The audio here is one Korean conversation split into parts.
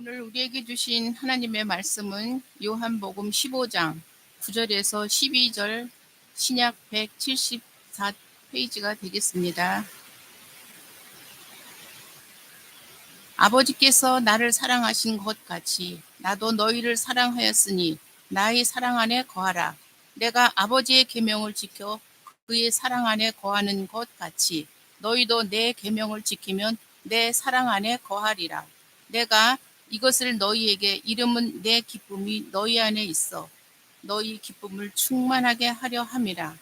오늘 우리에게 주신 하나님의 말씀은 요한복음 15장 9절에서 12절 신약 174페이지가 되겠습니다. 아버지께서 나를 사랑하신 것 같이 나도 너희를 사랑하였으니 나의 사랑 안에 거하라. 내가 아버지의 계명을 지켜 그의 사랑 안에 거하는 것 같이 너희도 내 계명을 지키면 내 사랑 안에 거하리라. 내가 이것을 너희에게 이름은 내 기쁨이 너희 안에 있어 너희 기쁨을 충만하게 하려 함이라.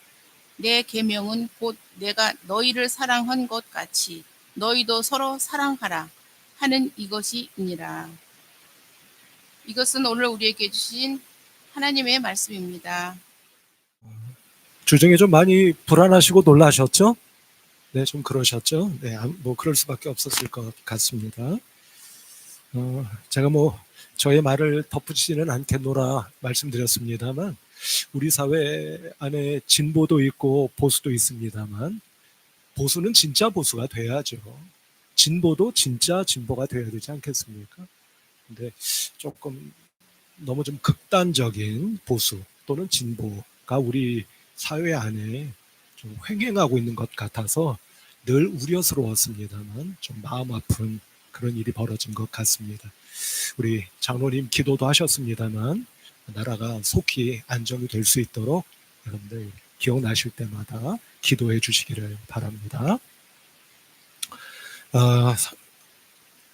내 계명은 곧 내가 너희를 사랑한 것 같이 너희도 서로 사랑하라 하는 이것이니라. 이것은 오늘 우리에게 주신 하나님의 말씀입니다. 주중에 좀 많이 불안하시고 놀라셨죠? 네, 좀 그러셨죠? 네, 뭐 그럴 수밖에 없었을 것 같습니다. 제가 저의 말을 덧붙이지는 않겠노라 말씀드렸습니다만, 우리 사회 안에 진보도 있고 보수도 있습니다만, 보수는 진짜 보수가 돼야죠. 진보도 진짜 진보가 돼야 되지 않겠습니까? 근데 조금 너무 좀 극단적인 보수 또는 진보가 우리 사회 안에 좀 횡행하고 있는 것 같아서 늘 우려스러웠습니다만 좀 마음 아픈 그런 일이 벌어진 것 같습니다. 우리 장로님 기도도 하셨습니다만 나라가 속히 안정이 될 수 있도록 여러분들 기억나실 때마다 기도해 주시기를 바랍니다.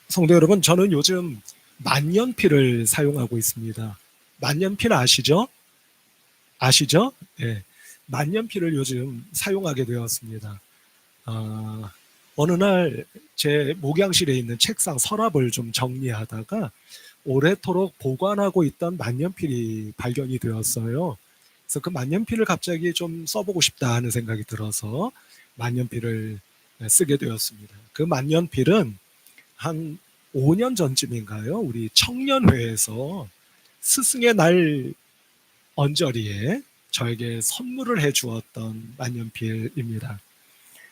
성도 여러분, 저는 요즘 만년필을 사용하고 있습니다. 만년필 아시죠? 아시죠? 네. 만년필을 요즘 사용하게 되었습니다. 어느 날 제 목양실에 있는 책상 서랍을 좀 정리하다가 오래도록 보관하고 있던 만년필이 발견이 되었어요. 그래서 그 만년필을 갑자기 좀 써보고 싶다 하는 생각이 들어서 만년필을 쓰게 되었습니다. 그 만년필은 한 5년 전쯤인가요? 우리 청년회에서 스승의 날 언저리에 저에게 선물을 해 주었던 만년필입니다.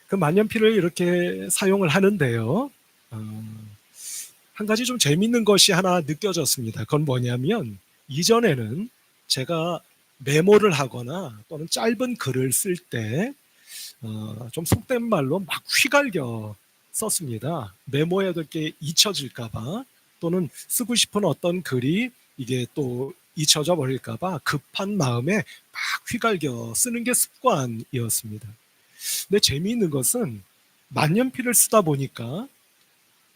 그 만년필을 이렇게 사용을 하는데요. 한 가지 좀 재밌는 것이 하나 느껴졌습니다. 그건 뭐냐면 이전에는 제가 메모를 하거나 또는 짧은 글을 쓸 때 좀 속된 말로 막 휘갈겨 썼습니다. 메모해야 될 게 잊혀질까봐 또는 쓰고 싶은 어떤 글이 이게 또 잊혀져 버릴까봐 급한 마음에 막 휘갈겨 쓰는 게 습관이었습니다. 근데 재미있는 것은 만년필을 쓰다 보니까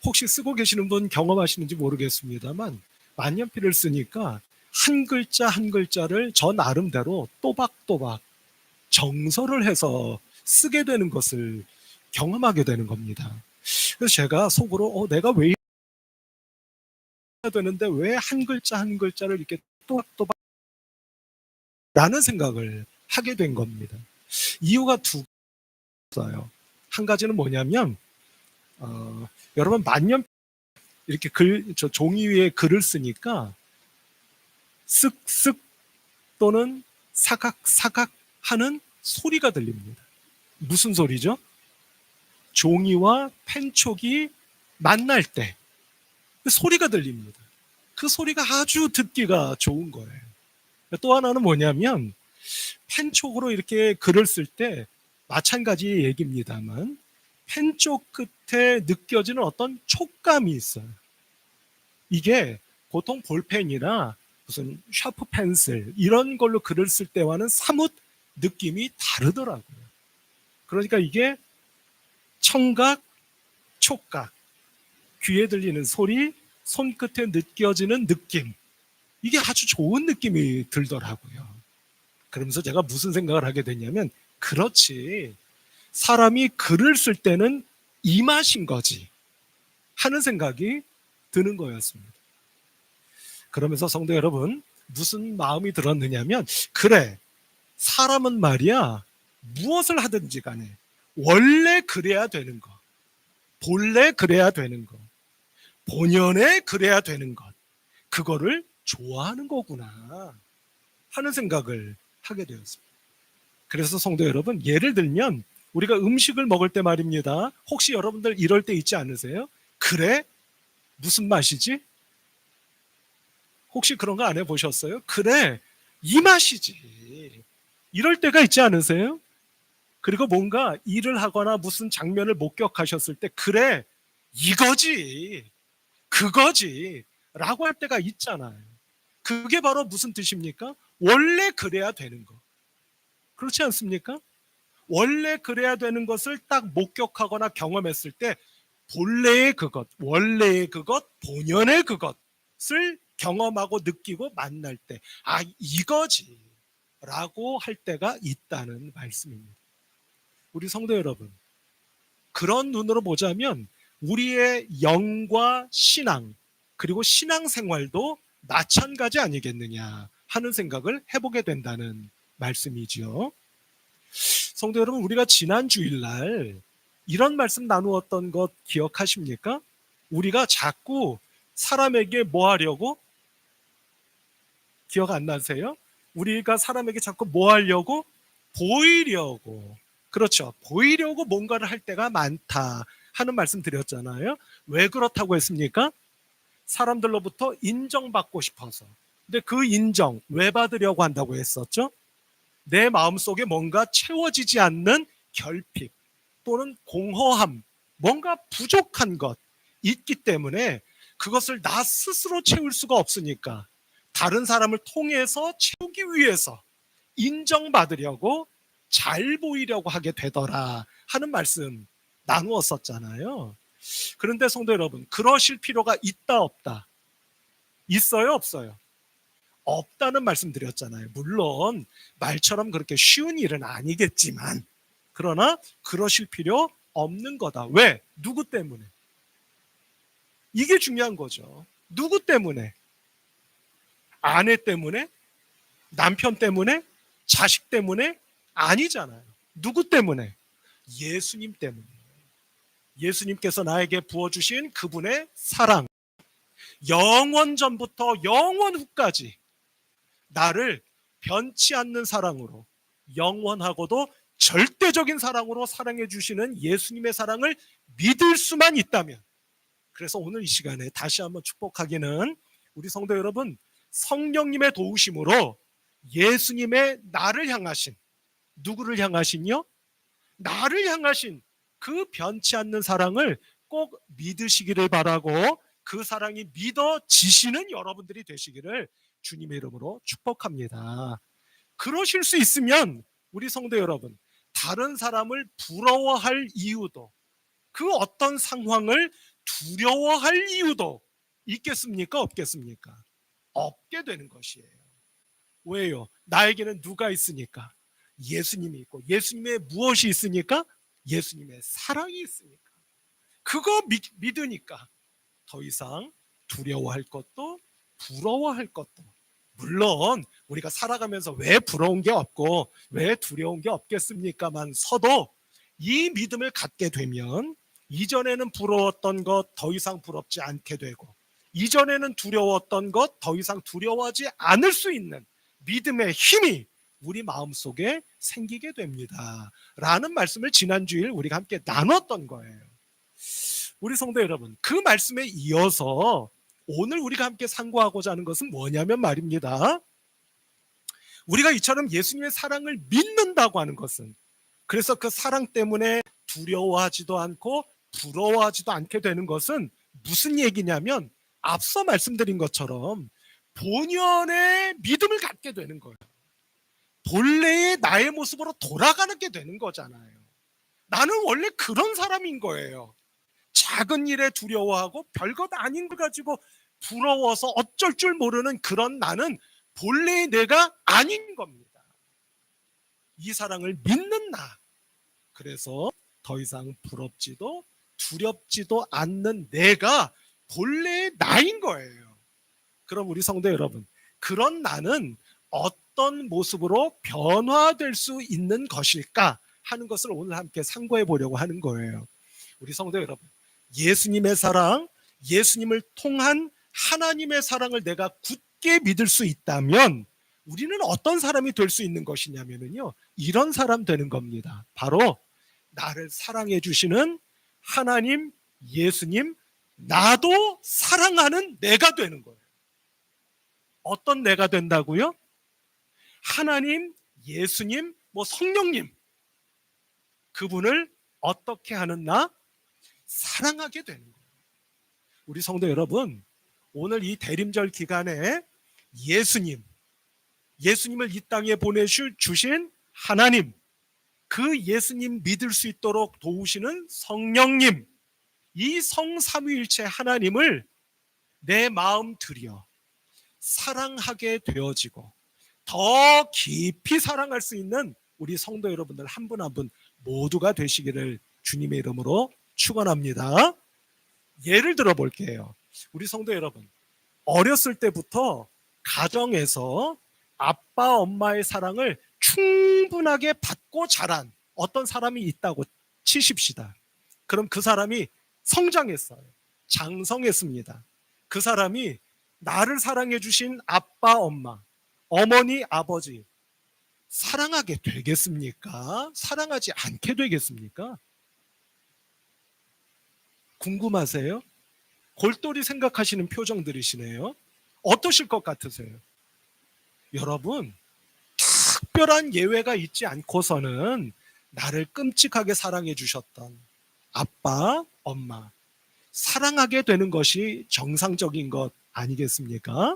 혹시 쓰고 계시는 분 경험하시는지 모르겠습니다만 만년필을 쓰니까 한 글자 한 글자를 저 나름대로 또박또박 정서를 해서 쓰게 되는 것을 경험하게 되는 겁니다. 그래서 제가 속으로 내가 왜 해야 되는데 왜 한 글자 한 글자를 이렇게 또박또박 라는 생각을 하게 된 겁니다. 이유가 두 가지예요. 한 가지는 뭐냐면 여러분 만년 이렇게 저 종이 위에 글을 쓰니까 쓱쓱 또는 사각사각 하는 소리가 들립니다. 무슨 소리죠? 종이와 펜촉이 만날 때 소리가 들립니다. 그 소리가 아주 듣기가 좋은 거예요. 또 하나는 뭐냐면 펜촉으로 이렇게 글을 쓸 때 마찬가지 얘기입니다만 펜촉 끝에 느껴지는 어떤 촉감이 있어요. 이게 보통 볼펜이나 무슨 샤프 펜슬 이런 걸로 글을 쓸 때와는 사뭇 느낌이 다르더라고요. 그러니까 이게 청각, 촉각, 귀에 들리는 소리, 손끝에 느껴지는 느낌, 이게 아주 좋은 느낌이 들더라고요. 그러면서 제가 무슨 생각을 하게 됐냐면 그렇지, 사람이 글을 쓸 때는 이 맛인 거지 하는 생각이 드는 거였습니다. 그러면서 성도 여러분, 무슨 마음이 들었느냐면 그래, 사람은 말이야 무엇을 하든지 간에 원래 그래야 되는 것, 본래 그래야 되는 것, 본연에 그래야 되는 것, 그거를 좋아하는 거구나 하는 생각을 하게 되었습니다. 그래서 성도 여러분, 예를 들면 우리가 음식을 먹을 때 말입니다. 혹시 여러분들 이럴 때 있지 않으세요? 그래? 무슨 맛이지? 혹시 그런 거 안 해보셨어요? 그래, 이 맛이지. 이럴 때가 있지 않으세요? 그리고 뭔가 일을 하거나 무슨 장면을 목격하셨을 때, 그래, 이거지, 그거지, 라고 할 때가 있잖아요. 그게 바로 무슨 뜻입니까? 원래 그래야 되는 거. 그렇지 않습니까? 원래 그래야 되는 것을 딱 목격하거나 경험했을 때, 본래의 그것, 원래의 그것, 본연의 그것을 경험하고 느끼고 만날 때, 아, 이거지. 라고 할 때가 있다는 말씀입니다. 우리 성도 여러분, 그런 눈으로 보자면 우리의 영과 신앙, 그리고 신앙생활도 마찬가지 아니겠느냐 하는 생각을 해보게 된다는 말씀이지요. 성도 여러분, 우리가 지난 주일날 이런 말씀 나누었던 것 기억하십니까? 우리가 자꾸 사람에게 뭐 하려고? 기억 안 나세요? 우리가 사람에게 자꾸 뭐 하려고? 보이려고. 그렇죠. 보이려고 뭔가를 할 때가 많다 하는 말씀 드렸잖아요. 왜 그렇다고 했습니까? 사람들로부터 인정받고 싶어서. 근데 그 인정 왜 받으려고 한다고 했었죠? 내 마음속에 뭔가 채워지지 않는 결핍 또는 공허함, 뭔가 부족한 것 있기 때문에 그것을 나 스스로 채울 수가 없으니까 다른 사람을 통해서 채우기 위해서 인정받으려고 잘 보이려고 하게 되더라 하는 말씀 나누었었잖아요. 그런데 성도 여러분, 그러실 필요가 있다 없다? 있어요 없어요? 없다는 말씀 드렸잖아요. 물론 말처럼 그렇게 쉬운 일은 아니겠지만, 그러나 그러실 필요 없는 거다. 왜? 누구 때문에? 이게 중요한 거죠. 누구 때문에? 아내 때문에? 남편 때문에? 자식 때문에? 아니잖아요. 누구 때문에? 예수님 때문에. 예수님께서 나에게 부어주신 그분의 사랑, 영원 전부터 영원 후까지 나를 변치 않는 사랑으로, 영원하고도 절대적인 사랑으로 사랑해 주시는 예수님의 사랑을 믿을 수만 있다면, 그래서 오늘 이 시간에 다시 한번 축복하기는, 우리 성도 여러분, 성령님의 도우심으로 예수님의 나를 향하신, 누구를 향하신요? 나를 향하신 그 변치 않는 사랑을 꼭 믿으시기를 바라고, 그 사랑이 믿어지시는 여러분들이 되시기를 주님의 이름으로 축복합니다. 그러실 수 있으면 우리 성도 여러분, 다른 사람을 부러워할 이유도, 그 어떤 상황을 두려워할 이유도 있겠습니까? 없겠습니까? 없게 되는 것이에요. 왜요? 나에게는 누가 있으니까? 예수님이 있고, 예수님의 무엇이 있으니까? 예수님의 사랑이 있으니까. 그거 믿으니까 더 이상 두려워할 것도 부러워할 것도, 물론 우리가 살아가면서 왜 부러운 게 없고 왜 두려운 게 없겠습니까만 서도, 이 믿음을 갖게 되면 이전에는 부러웠던 것 더 이상 부럽지 않게 되고, 이전에는 두려웠던 것 더 이상 두려워하지 않을 수 있는 믿음의 힘이 우리 마음속에 생기게 됩니다 라는 말씀을 지난주일 우리가 함께 나눴던 거예요. 우리 성도 여러분, 그 말씀에 이어서 오늘 우리가 함께 상고하고자 하는 것은 뭐냐면 말입니다, 우리가 이처럼 예수님의 사랑을 믿는다고 하는 것은, 그래서 그 사랑 때문에 두려워하지도 않고 부러워하지도 않게 되는 것은 무슨 얘기냐면, 앞서 말씀드린 것처럼 본연의 믿음을 갖게 되는 거예요. 본래의 나의 모습으로 돌아가게 되는 거잖아요. 나는 원래 그런 사람인 거예요. 작은 일에 두려워하고 별것 아닌 걸 가지고 부러워서 어쩔 줄 모르는 그런 나는 본래의 내가 아닌 겁니다. 이 사랑을 믿는 나, 그래서 더 이상 부럽지도 두렵지도 않는 내가 본래의 나인 거예요. 그럼 우리 성도 여러분, 그런 나는 어떤 모습으로 변화될 수 있는 것일까 하는 것을 오늘 함께 상고해 보려고 하는 거예요. 우리 성도 여러분, 예수님의 사랑, 예수님을 통한 하나님의 사랑을 내가 굳게 믿을 수 있다면 우리는 어떤 사람이 될 수 있는 것이냐면요, 이런 사람 되는 겁니다. 바로 나를 사랑해 주시는 하나님, 예수님, 나도 사랑하는 내가 되는 거예요. 어떤 내가 된다고요? 하나님, 예수님, 성령님, 그분을 어떻게 하는 나? 사랑하게 되는 거예요. 우리 성도 여러분, 오늘 이 대림절 기간에 예수님을 이 땅에 보내주신 하나님, 그 예수님 믿을 수 있도록 도우시는 성령님, 이 성삼위일체 하나님을 내 마음 들여 사랑하게 되어지고 더 깊이 사랑할 수 있는 우리 성도 여러분들 한 분 한 분 모두가 되시기를 주님의 이름으로 축원합니다. 예를 들어 볼게요. 우리 성도 여러분, 어렸을 때부터 가정에서 아빠 엄마의 사랑을 충분하게 받고 자란 어떤 사람이 있다고 치십시다. 그럼 그 사람이 성장했어요. 장성했습니다. 그 사람이 나를 사랑해 주신 아빠 엄마, 어머니 아버지 사랑하게 되겠습니까? 사랑하지 않게 되겠습니까? 궁금하세요? 골똘히 생각하시는 표정들이시네요. 어떠실 것 같으세요? 여러분, 특별한 예외가 있지 않고서는 나를 끔찍하게 사랑해 주셨던 아빠, 엄마 사랑하게 되는 것이 정상적인 것 아니겠습니까?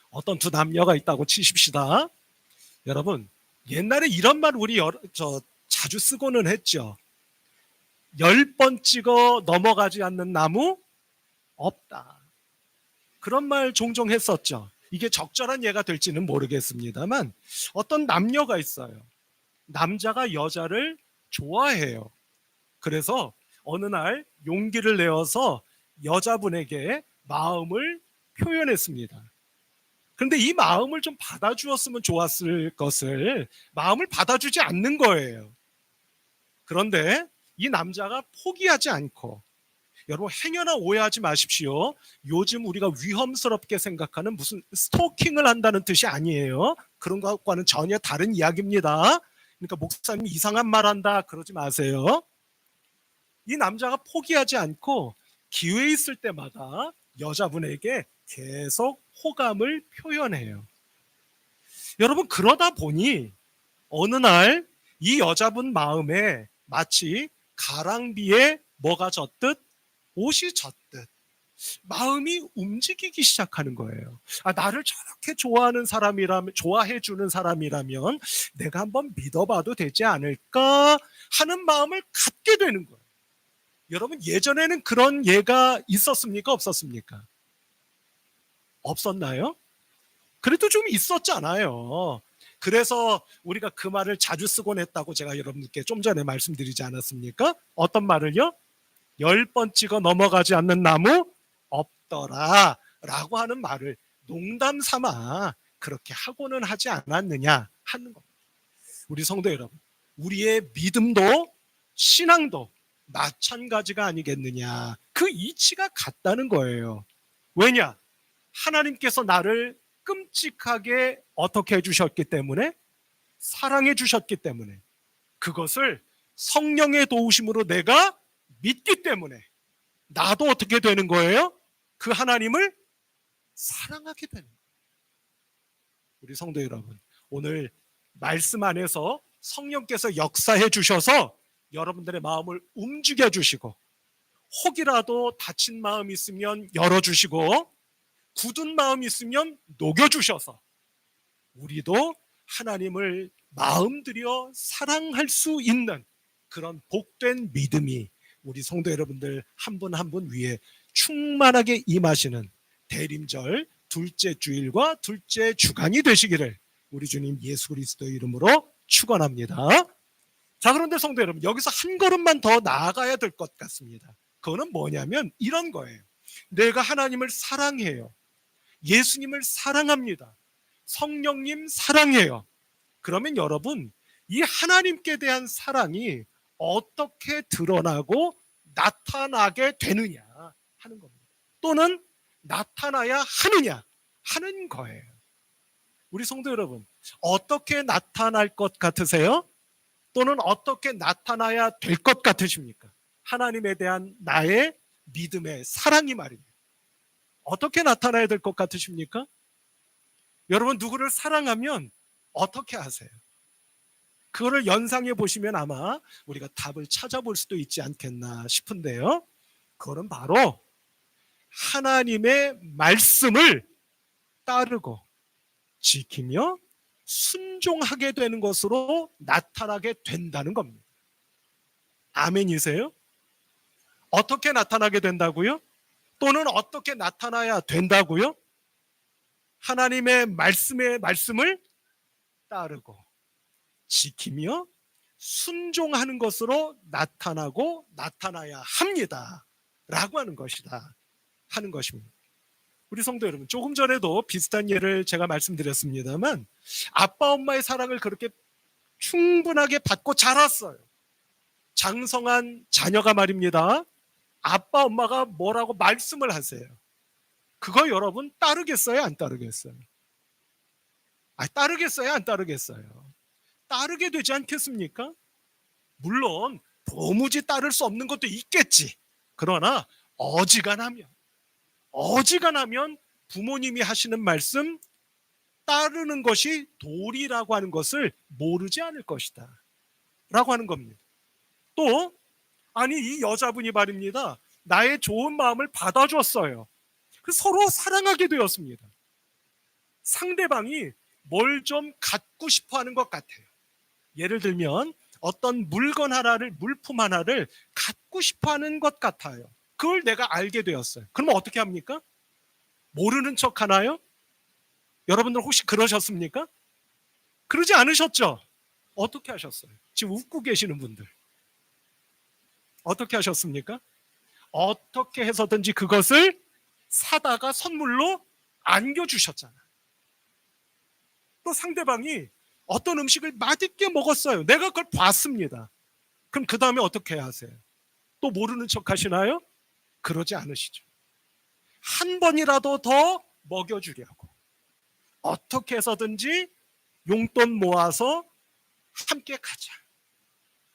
어떤 두 남녀가 있다고 치십시다. 여러분, 옛날에 이런 말 우리 자주 쓰고는 했죠. 10번 찍어 넘어가지 않는 나무 없다. 그런 말 종종 했었죠. 이게 적절한 예가 될지는 모르겠습니다만 어떤 남녀가 있어요. 남자가 여자를 좋아해요. 그래서 어느 날 용기를 내어서 여자분에게 마음을 표현했습니다. 그런데 이 마음을 좀 받아주었으면 좋았을 것을 마음을 받아주지 않는 거예요. 그런데 이 남자가 포기하지 않고, 여러분 행여나 오해하지 마십시오. 요즘 우리가 위험스럽게 생각하는 무슨 스토킹을 한다는 뜻이 아니에요. 그런 것과는 전혀 다른 이야기입니다. 그러니까 목사님이 이상한 말 한다 그러지 마세요. 이 남자가 포기하지 않고 기회 있을 때마다 여자분에게 계속 호감을 표현해요. 여러분, 그러다 보니 어느 날 이 여자분 마음에 마치 가랑비에 뭐가 젖듯 옷이 젖듯 마음이 움직이기 시작하는 거예요. 나를 저렇게 좋아해 주는 사람이라면 내가 한번 믿어봐도 되지 않을까 하는 마음을 갖게 되는 거예요. 여러분, 예전에는 그런 예가 있었습니까? 없었습니까? 없었나요? 그래도 좀 있었잖아요. 그래서 우리가 그 말을 자주 쓰곤 했다고 제가 여러분께 좀 전에 말씀드리지 않았습니까? 어떤 말을요? 10번 찍어 넘어가지 않는 나무 없더라 라고 하는 말을 농담 삼아 그렇게 하고는 하지 않았느냐 하는 겁니다. 우리 성도 여러분, 우리의 믿음도 신앙도 마찬가지가 아니겠느냐. 그 이치가 같다는 거예요. 왜냐? 하나님께서 나를 끔찍하게 어떻게 해주셨기 때문에, 사랑해 주셨기 때문에, 그것을 성령의 도우심으로 내가 믿기 때문에 나도 어떻게 되는 거예요? 그 하나님을 사랑하게 되는 거예요. 우리 성도 여러분, 오늘 말씀 안에서 성령께서 역사해 주셔서 여러분들의 마음을 움직여 주시고, 혹이라도 다친 마음 있으면 열어주시고, 굳은 마음 있으면 녹여주셔서 우리도 하나님을 마음 들여 사랑할 수 있는 그런 복된 믿음이 우리 성도 여러분들 한 분 한 분 위에 충만하게 임하시는 대림절 둘째 주일과 둘째 주간이 되시기를 우리 주님 예수 그리스도의 이름으로 축원합니다. 자, 그런데 성도 여러분, 여기서 한 걸음만 더 나아가야 될 것 같습니다. 그거는 뭐냐면 이런 거예요. 내가 하나님을 사랑해요. 예수님을 사랑합니다. 성령님 사랑해요. 그러면 여러분, 이 하나님께 대한 사랑이 어떻게 드러나고 나타나게 되느냐 하는 겁니다. 또는 나타나야 하느냐 하는 거예요. 우리 성도 여러분, 어떻게 나타날 것 같으세요? 또는 어떻게 나타나야 될 것 같으십니까? 하나님에 대한 나의 믿음의 사랑이 말입니다. 어떻게 나타나야 될 것 같으십니까? 여러분, 누구를 사랑하면 어떻게 하세요? 그거를 연상해 보시면 아마 우리가 답을 찾아볼 수도 있지 않겠나 싶은데요. 그거는 바로 하나님의 말씀을 따르고 지키며 순종하게 되는 것으로 나타나게 된다는 겁니다. 아멘이세요? 어떻게 나타나게 된다고요? 또는 어떻게 나타나야 된다고요? 하나님의 말씀을 따르고 지키며 순종하는 것으로 나타나고 나타나야 합니다. 라고 하는 것이다. 하는 것입니다. 우리 성도 여러분, 조금 전에도 비슷한 예를 제가 말씀드렸습니다만 아빠 엄마의 사랑을 그렇게 충분하게 받고 자랐어요. 장성한 자녀가 말입니다. 아빠 엄마가 뭐라고 말씀을 하세요. 그거 여러분 따르겠어요? 안 따르겠어요? 따르겠어요? 안 따르겠어요? 따르게 되지 않겠습니까? 물론 도무지 따를 수 없는 것도 있겠지. 그러나 어지간하면 부모님이 하시는 말씀 따르는 것이 도리라고 하는 것을 모르지 않을 것이다 라고 하는 겁니다. 또 이 여자분이 말입니다. 나의 좋은 마음을 받아줬어요. 서로 사랑하게 되었습니다. 상대방이 뭘 좀 갖고 싶어 하는 것 같아요. 예를 들면 어떤 물품 하나를 갖고 싶어 하는 것 같아요. 그걸 내가 알게 되었어요. 그러면 어떻게 합니까? 모르는 척 하나요? 여러분들 혹시 그러셨습니까? 그러지 않으셨죠? 어떻게 하셨어요? 지금 웃고 계시는 분들. 어떻게 하셨습니까? 어떻게 해서든지 그것을 사다가 선물로 안겨주셨잖아요. 또 상대방이 어떤 음식을 맛있게 먹었어요. 내가 그걸 봤습니다. 그럼 그 다음에 어떻게 해야 하세요? 또 모르는 척 하시나요? 그러지 않으시죠. 한 번이라도 더 먹여주려고 어떻게 해서든지 용돈 모아서 함께 가자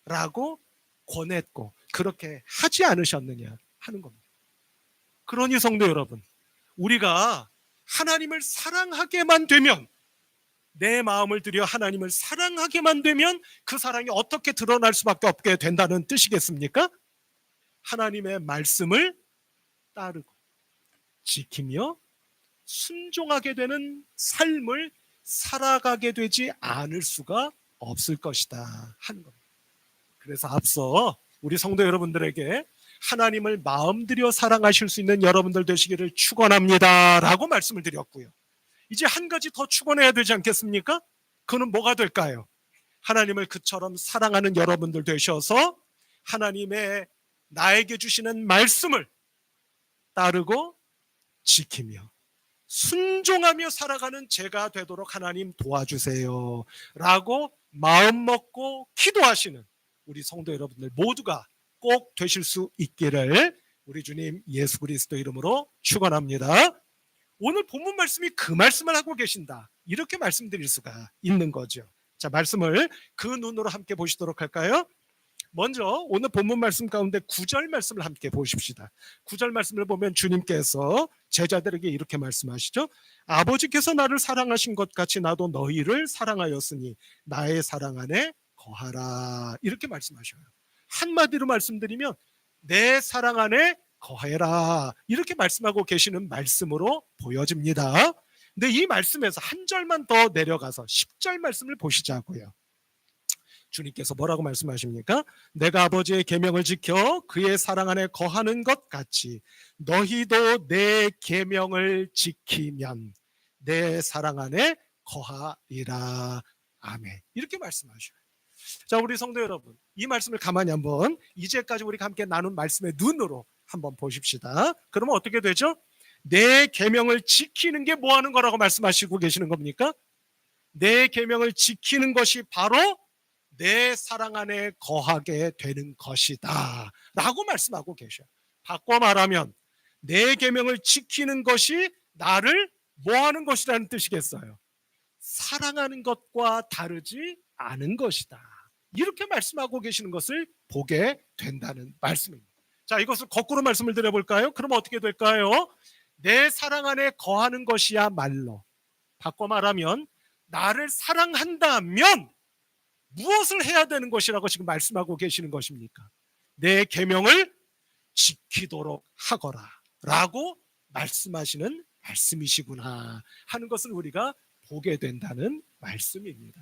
라고 권했고 그렇게 하지 않으셨느냐 하는 겁니다. 그러니 성도 여러분, 우리가 하나님을 사랑하게만 되면, 내 마음을 들여 하나님을 사랑하게만 되면 그 사랑이 어떻게 드러날 수밖에 없게 된다는 뜻이겠습니까? 하나님의 말씀을 따르고 지키며 순종하게 되는 삶을 살아가게 되지 않을 수가 없을 것이다 하는 겁니다. 그래서 앞서 우리 성도 여러분들에게 하나님을 마음 들여 사랑하실 수 있는 여러분들 되시기를 축원합니다 라고 말씀을 드렸고요. 이제 한 가지 더 축원해야 되지 않겠습니까? 그는 뭐가 될까요? 하나님을 그처럼 사랑하는 여러분들 되셔서 하나님의 나에게 주시는 말씀을 따르고 지키며 순종하며 살아가는 제가 되도록 하나님 도와주세요 라고 마음 먹고 기도하시는 우리 성도 여러분들 모두가 꼭 되실 수 있기를 우리 주님 예수 그리스도 이름으로 축원합니다. 오늘 본문 말씀이 그 말씀을 하고 계신다, 이렇게 말씀드릴 수가 있는 거죠. 자, 말씀을 그 눈으로 함께 보시도록 할까요? 먼저 오늘 본문 말씀 가운데 9절 말씀을 함께 보십시다. 9절 말씀을 보면 주님께서 제자들에게 이렇게 말씀하시죠. 아버지께서 나를 사랑하신 것 같이 나도 너희를 사랑하였으니 나의 사랑 안에 거하라, 이렇게 말씀하셔요. 한마디로 말씀드리면 내 사랑 안에 거해라, 이렇게 말씀하고 계시는 말씀으로 보여집니다. 근데 이 말씀에서 한 절만 더 내려가서 10절 말씀을 보시자고요. 주님께서 뭐라고 말씀하십니까? 내가 아버지의 계명을 지켜 그의 사랑 안에 거하는 것 같이 너희도 내 계명을 지키면 내 사랑 안에 거하리라. 아멘. 이렇게 말씀하셔요. 자, 우리 성도 여러분, 이 말씀을 가만히 한번 이제까지 우리가 함께 나눈 말씀의 눈으로 한번 보십시다. 그러면 어떻게 되죠? 내 계명을 지키는 게 뭐 하는 거라고 말씀하시고 계시는 겁니까? 내 계명을 지키는 것이 바로 내 사랑 안에 거하게 되는 것이다 라고 말씀하고 계셔요. 바꿔 말하면 내 계명을 지키는 것이 나를 뭐 하는 것이라는 뜻이겠어요? 사랑하는 것과 다르지 않은 것이다, 이렇게 말씀하고 계시는 것을 보게 된다는 말씀입니다. 자, 이것을 거꾸로 말씀을 드려볼까요? 그럼 어떻게 될까요? 내 사랑 안에 거하는 것이야말로, 바꿔 말하면 나를 사랑한다면 무엇을 해야 되는 것이라고 지금 말씀하고 계시는 것입니까? 내 계명을 지키도록 하거라 라고 말씀하시는 말씀이시구나 하는 것을 우리가 보게 된다는 말씀입니다.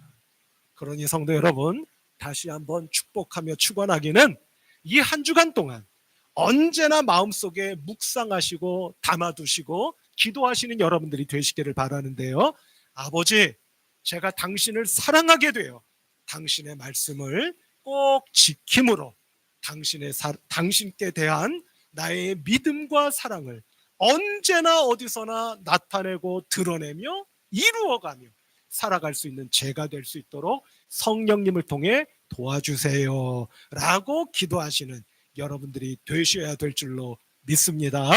그러니 성도 여러분, 다시 한번 축복하며 축원하기는 이 한 주간 동안 언제나 마음속에 묵상하시고 담아두시고 기도하시는 여러분들이 되시기를 바라는데요. 아버지, 제가 당신을 사랑하게 되어 당신의 말씀을 꼭 지킴으로 당신께 대한 나의 믿음과 사랑을 언제나 어디서나 나타내고 드러내며 이루어가며 살아갈 수 있는 제가 될 수 있도록 성령님을 통해 도와주세요 라고 기도하시는 여러분들이 되셔야 될 줄로 믿습니다.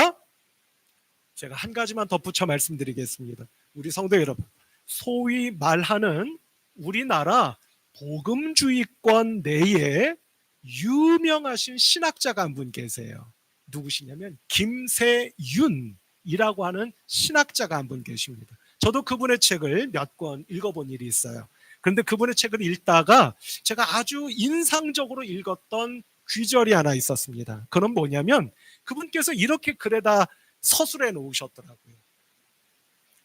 제가 한 가지만 덧붙여 말씀드리겠습니다. 우리 성도 여러분, 소위 말하는 우리나라 복음주의권 내에 유명하신 신학자가 한 분 계세요. 누구시냐면 김세윤이라고 하는 신학자가 한 분 계십니다. 저도 그분의 책을 몇 권 읽어본 일이 있어요. 그런데 그분의 책을 읽다가 제가 아주 인상적으로 읽었던 귀절이 하나 있었습니다. 그건 뭐냐면 그분께서 이렇게 글에다 서술해 놓으셨더라고요.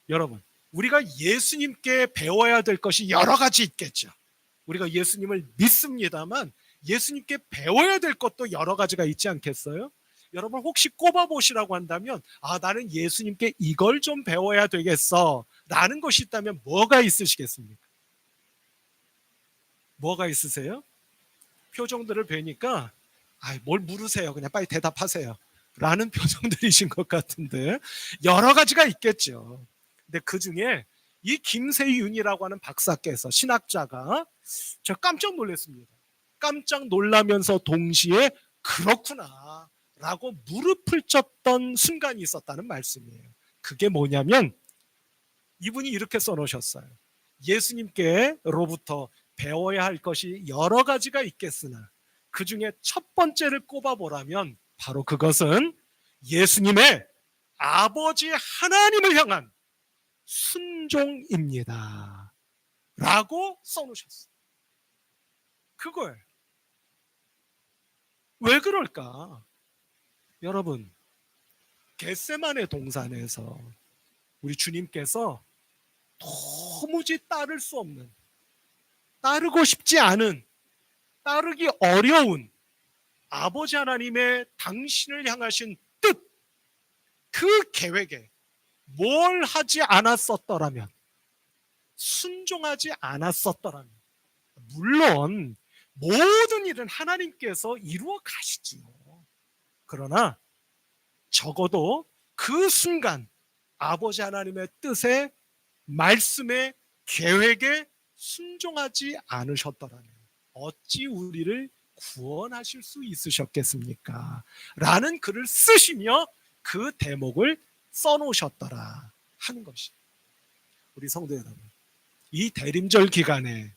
여러분, 우리가 예수님께 배워야 될 것이 여러 가지 있겠죠. 우리가 예수님을 믿습니다만 예수님께 배워야 될 것도 여러 가지가 있지 않겠어요? 여러분 혹시 꼽아보시라고 한다면 나는 예수님께 이걸 좀 배워야 되겠어 라는 것이 있다면 뭐가 있으시겠습니까? 뭐가 있으세요? 표정들을 뵈니까 뭘 물으세요, 그냥 빨리 대답하세요 라는 표정들이신 것 같은데 여러 가지가 있겠죠. 근데 그 중에 이 김세윤이라고 하는 박사께서, 신학자가, 제가 깜짝 놀랐습니다. 깜짝 놀라면서 동시에 그렇구나 라고 무릎을 쳤던 순간이 있었다는 말씀이에요. 그게 뭐냐면 이분이 이렇게 써놓으셨어요. 예수님께로부터 배워야 할 것이 여러 가지가 있겠으나 그 중에 첫 번째를 꼽아보라면 바로 그것은 예수님의 아버지 하나님을 향한 순종입니다 라고 써놓으셨어요. 그걸 왜 그럴까? 여러분, 겟세마네 동산에서 우리 주님께서 도무지 따를 수 없는, 따르고 싶지 않은, 따르기 어려운 아버지 하나님의 당신을 향하신 뜻, 그 계획에 뭘 하지 않았었더라면, 순종하지 않았었더라면, 물론 모든 일은 하나님께서 이루어 가시지요. 그러나 적어도 그 순간 아버지 하나님의 뜻에, 말씀에, 계획에 순종하지 않으셨더라면 어찌 우리를 구원하실 수 있으셨겠습니까? 라는 글을 쓰시며 그 대목을 써놓으셨더라 하는 것이, 우리 성도 여러분, 이 대림절 기간에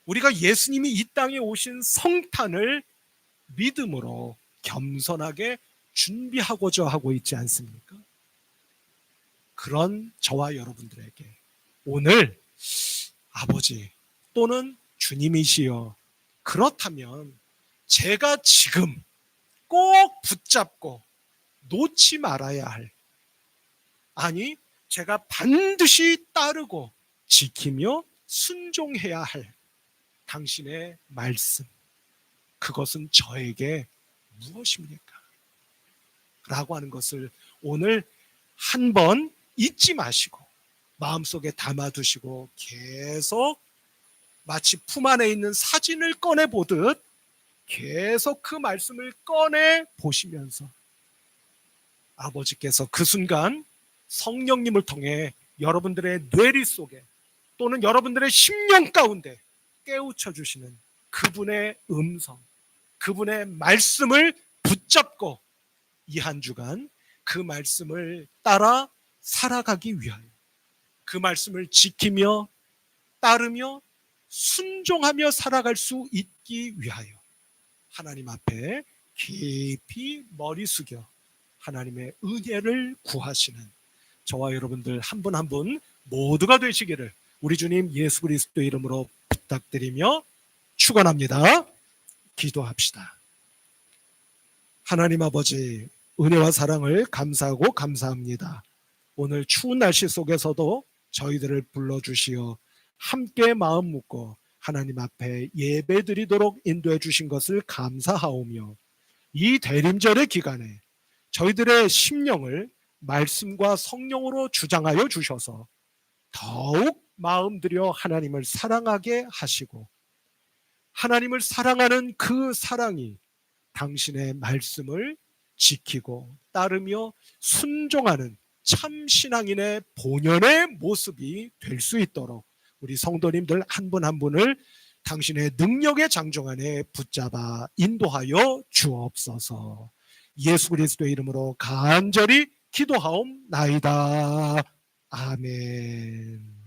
우리가 예수님이 이 땅에 오신 성탄을 믿음으로 겸손하게 준비하고자 하고 있지 않습니까? 그런 저와 여러분들에게 오늘 아버지 또는 주님이시여, 그렇다면 제가 지금 꼭 붙잡고 놓지 말아야 할, 아니 제가 반드시 따르고 지키며 순종해야 할 당신의 말씀, 그것은 저에게 무엇입니까? 라고 하는 것을 오늘 한번 잊지 마시고 마음속에 담아두시고 계속 마치 품 안에 있는 사진을 꺼내보듯 계속 그 말씀을 꺼내 보시면서 아버지께서 그 순간 성령님을 통해 여러분들의 뇌리 속에 또는 여러분들의 심령 가운데 깨우쳐 주시는 그분의 음성, 그분의 말씀을 붙잡고 이 한 주간 그 말씀을 따라 살아가기 위하여, 그 말씀을 지키며 따르며 순종하며 살아갈 수 있기 위하여 하나님 앞에 깊이 머리 숙여 하나님의 은혜를 구하시는 저와 여러분들 한 분 한 분 모두가 되시기를 우리 주님 예수 그리스도의 이름으로 부탁드리며 축원합니다. 기도합시다. 하나님 아버지, 은혜와 사랑을 감사하고 감사합니다. 오늘 추운 날씨 속에서도 저희들을 불러주시어 함께 마음 묶어 하나님 앞에 예배드리도록 인도해 주신 것을 감사하오며, 이 대림절의 기간에 저희들의 심령을 말씀과 성령으로 주장하여 주셔서 더욱 마음 들여 하나님을 사랑하게 하시고, 하나님을 사랑하는 그 사랑이 당신의 말씀을 지키고 따르며 순종하는 참 신앙인의 본연의 모습이 될 수 있도록 우리 성도님들 한 분 한 분을 당신의 능력의 장정 안에 붙잡아 인도하여 주옵소서. 예수 그리스도의 이름으로 간절히 기도하옵나이다. 아멘.